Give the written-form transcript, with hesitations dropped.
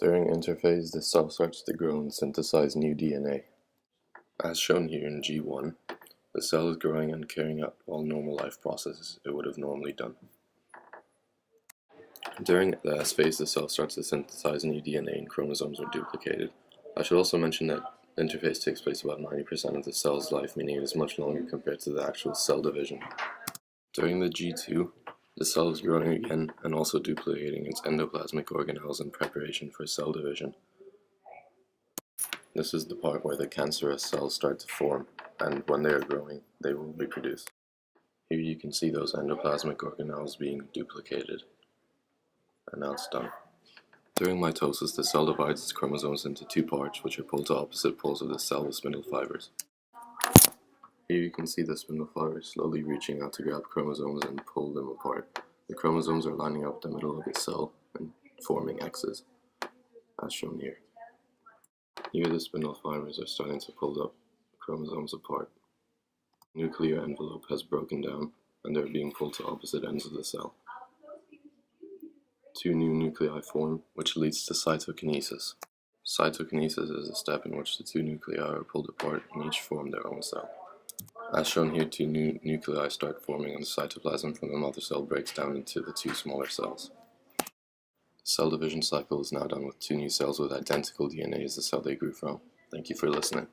During interphase, the cell starts to grow and synthesize new DNA. As shown here in G1, the cell is growing and carrying out all normal life processes it would have normally done. During the S phase, the cell starts to synthesize new DNA and chromosomes are duplicated. I should also mention that interphase takes place about 90% of the cell's life, meaning it is much longer compared to the actual cell division. During the G2, the cell is growing again and also duplicating its endoplasmic organelles in preparation for cell division. This is the part where the cancerous cells start to form, and when they are growing, they will reproduce. Here you can see those endoplasmic organelles being duplicated. And now it's done. During mitosis, the cell divides its chromosomes into two parts, which are pulled to opposite poles of the cell with spindle fibers. Here you can see the spindle fibers slowly reaching out to grab chromosomes and pull them apart. The chromosomes are lining up the middle of the cell and forming X's, as shown here. Here the spindle fibers are starting to pull the chromosomes apart. The nuclear envelope has broken down, and they're being pulled to opposite ends of the cell. Two new nuclei form, which leads to cytokinesis. Cytokinesis is a step in which the two nuclei are pulled apart and each form their own cell. As shown here, two new nuclei start forming on the cytoplasm when the mother cell breaks down into the two smaller cells. The cell division cycle is now done with two new cells with identical DNA as the cell they grew from. Thank you for listening.